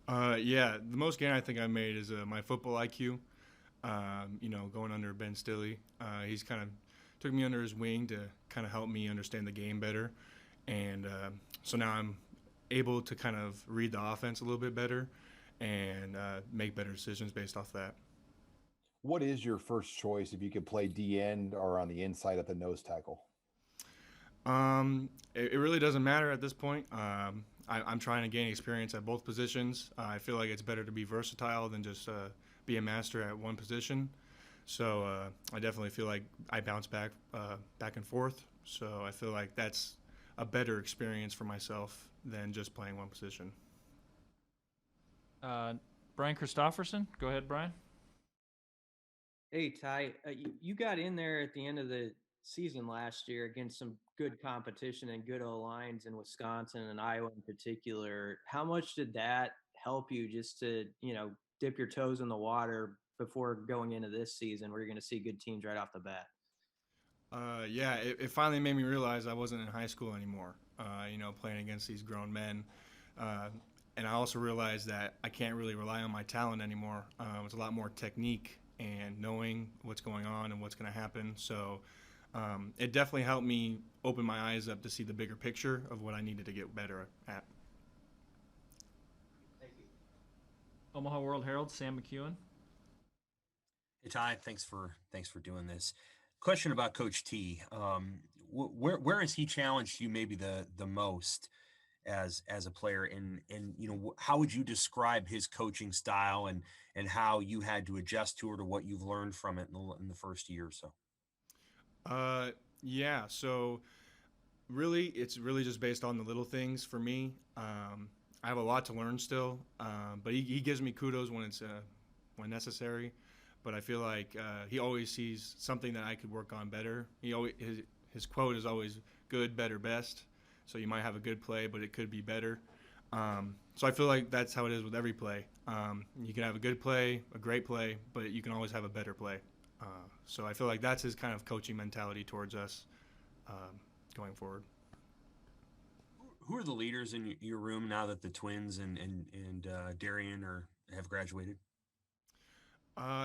Yeah, the most gain I think I made is my football IQ. Going under Ben Stilley, he's kind of took me under his wing to kind of help me understand the game better, and so now I'm able to kind of read the offense a little bit better and make better decisions based off that. What is your first choice if you could play D end or on the inside at the nose tackle? It really doesn't matter at this point. I'm trying to gain experience at both positions. I feel like it's better to be versatile than just be a master at one position. So I definitely feel like I bounce back and forth. So I feel like that's a better experience for myself than just playing one position. Uh, Brian Christopherson, go ahead, Brian. Hey, Ty, you got in there at the end of the season last year against some good competition and good O lines in Wisconsin and Iowa in particular. How much did that help you just to, dip your toes in the water before going into this season where you're going to see good teams right off the bat? Yeah, it finally made me realize I wasn't in high school anymore. Playing against these grown men, uh, and I also realized that I can't really rely on my talent anymore. It's a lot more technique and knowing what's going on and what's going to happen. So it definitely helped me open my eyes up to see the bigger picture of what I needed to get better at. Thank you. Omaha World Herald, Sam McEwen. Hey Ty, thanks for doing this. Question about Coach T. Where has he challenged you maybe the most as a player, and how would you describe his coaching style and how you had to adjust to it or what you've learned from it in the first year or so? Uh, yeah, so really, it's really just based on the little things for me. I have a lot to learn still, but he gives me kudos when necessary. But I feel like he always sees something that I could work on better. His quote is always good, better, best. So you might have a good play, but it could be better. So I feel like that's how it is with every play. You can have a good play, a great play, but you can always have a better play. So I feel like that's his kind of coaching mentality towards us going forward. Who are the leaders in your room now that the twins and Darian have graduated?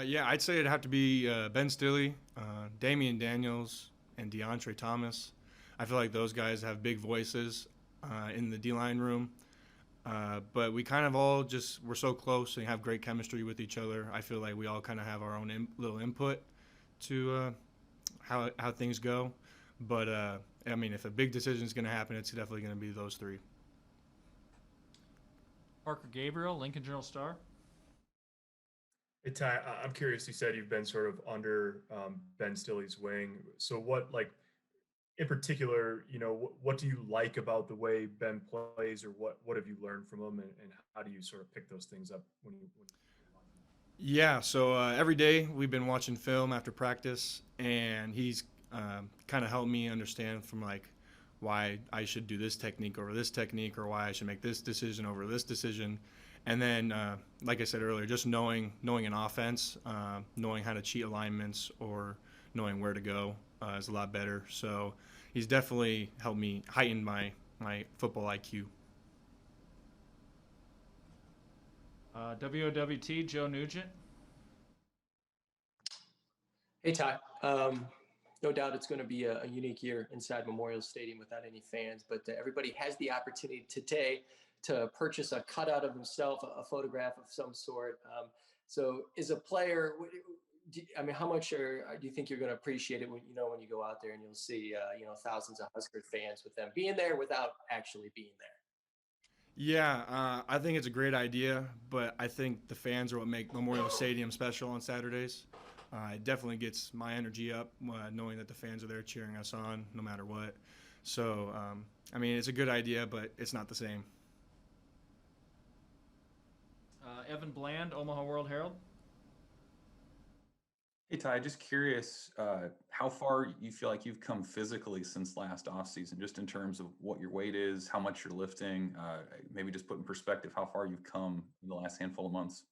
Yeah, I'd say it'd have to be Ben Stilley, Damian Daniels, and DeAndre Thomas. I feel like those guys have big voices in the D line room. But we kind of all just we're so close and have great chemistry with each other. I feel like we all kind of have our own little input to how things go. But I mean, if a big decision is going to happen, it's definitely going to be those three. Parker Gabriel, Lincoln Journal Star. Hey Ty, I'm curious. You said you've been sort of under Ben Stilley's wing. So what, like in particular, what do you like about the way Ben plays, or what have you learned from him, and how do you sort of pick those things up when Yeah, so every day we've been watching film after practice, and he's kind of helped me understand from like why I should do this technique over this technique, or why I should make this decision over this decision. And then, like I said earlier, just knowing an offense, knowing how to cheat alignments, or knowing where to go is a lot better. So he's definitely helped me heighten my football IQ. WOWT, Joe Nugent. Hey, Ty. No doubt it's going to be a unique year inside Memorial Stadium without any fans, but everybody has the opportunity today to purchase a cutout of himself, a photograph of some sort. So as a player, I mean, how much do you think you're going to appreciate it when you go out there and you'll see, thousands of Husker fans with them being there without actually being there? Yeah, I think it's a great idea, but I think the fans are what make Memorial Stadium special on Saturdays. It definitely gets my energy up knowing that the fans are there cheering us on no matter what. So, I mean, it's a good idea, but it's not the same. Evan Bland, Omaha World Herald. Hey Ty, just curious how far you feel like you've come physically since last offseason, just in terms of what your weight is, how much you're lifting, maybe just put in perspective how far you've come in the last handful of months.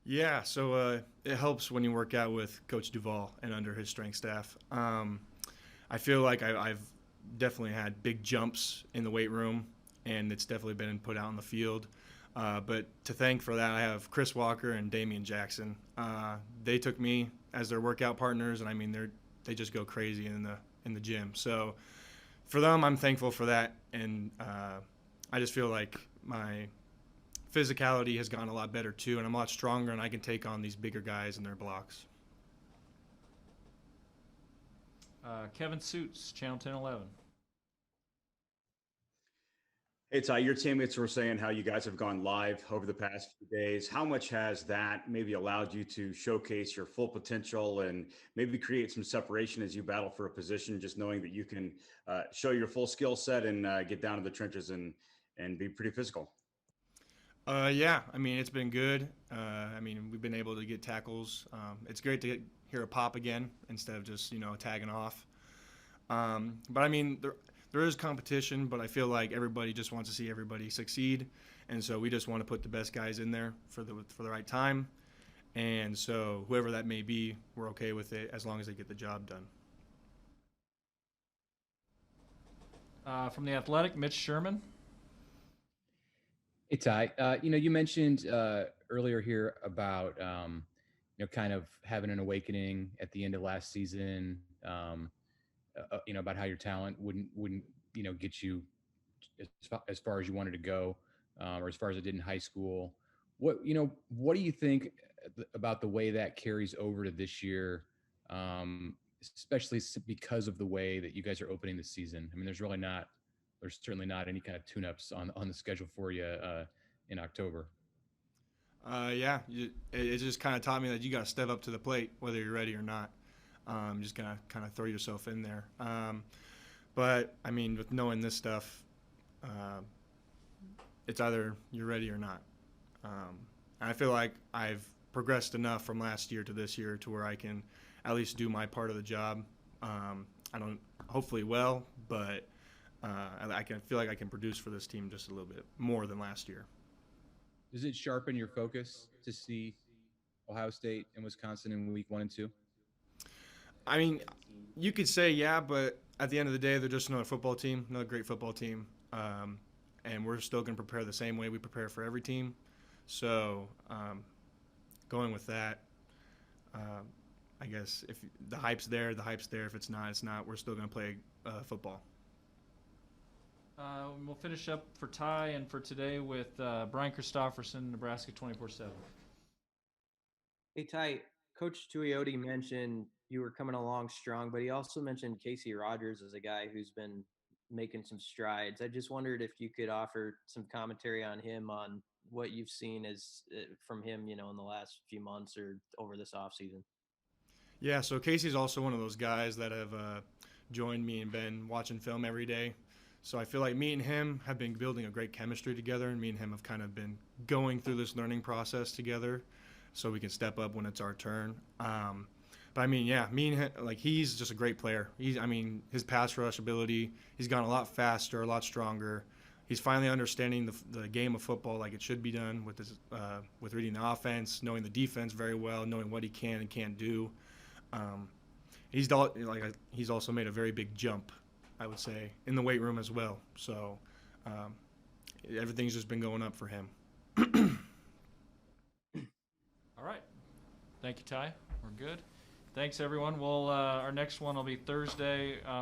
Yeah, so it helps when you work out with Coach Duvall and under his strength staff. I feel like I've definitely had big jumps in the weight room, and it's definitely been put out in the field. But to thank for that, I have Chris Walker and Damian Jackson. They took me as their workout partners, and I mean they just go crazy in the gym. So for them, I'm thankful for that, and I just feel like my physicality has gotten a lot better too, and I'm a lot stronger, and I can take on these bigger guys in their blocks. Kevin Suits, Channel 1011. Hey, Ty, your teammates were saying how you guys have gone live over the past few days. How much has that maybe allowed you to showcase your full potential and maybe create some separation as you battle for a position, just knowing that you can show your full skill set and get down to the trenches and be pretty physical? Yeah, I mean, it's been good. I mean, we've been able to get tackles. It's great to hear a pop again instead of just, tagging off. But I mean, there is competition, but I feel like everybody just wants to see everybody succeed. And so we just want to put the best guys in there for the right time. And so whoever that may be, we're okay with it as long as they get the job done. From The Athletic, Mitch Sherman. Hey, Ty, you mentioned earlier here about, kind of having an awakening at the end of last season, about how your talent wouldn't, get you as far as you wanted to go, or as far as it did in high school. What do you think about the way that carries over to this year, especially because of the way that you guys are opening the season? I mean, there's certainly not any kind of tune-ups on the schedule for you in October. Yeah, it just kind of taught me that you got to step up to the plate whether you're ready or not. Just gotta kind of throw yourself in there. But I mean, with knowing this stuff, it's either you're ready or not. And I feel like I've progressed enough from last year to this year to where I can at least do my part of the job. I don't hopefully well, but I can feel like I can produce for this team just a little bit more than last year. Does it sharpen your focus to see Ohio State and Wisconsin in week 1 and 2? I mean, you could say yeah, but at the end of the day, they're just another football team, another great football team, and we're still going to prepare the same way we prepare for every team. So going with that, I guess if the hype's there, the hype's there. If it's not, it's not. We're still going to play football. We'll finish up for Ty and for today with Brian Christopherson, Nebraska 24/7. Hey, Ty, Coach Tuioti mentioned you were coming along strong, but he also mentioned Casey Rogers as a guy who's been making some strides. I just wondered if you could offer some commentary on him, on what you've seen from him, in the last few months or over this offseason. Yeah, so Casey's also one of those guys that have joined me and been watching film every day. So I feel like me and him have been building a great chemistry together, and me and him have kind of been going through this learning process together so we can step up when it's our turn. But I mean, yeah, me and him, like, he's just a great player. His pass rush ability, he's gotten a lot faster, a lot stronger. He's finally understanding the game of football like it should be done with reading the offense, knowing the defense very well, knowing what he can and can't do. He's also made a very big jump, I would say, in the weight room as well. So everything's just been going up for him. All right. Thank you, Ty. We're good. Thanks, everyone. Our next one will be Thursday.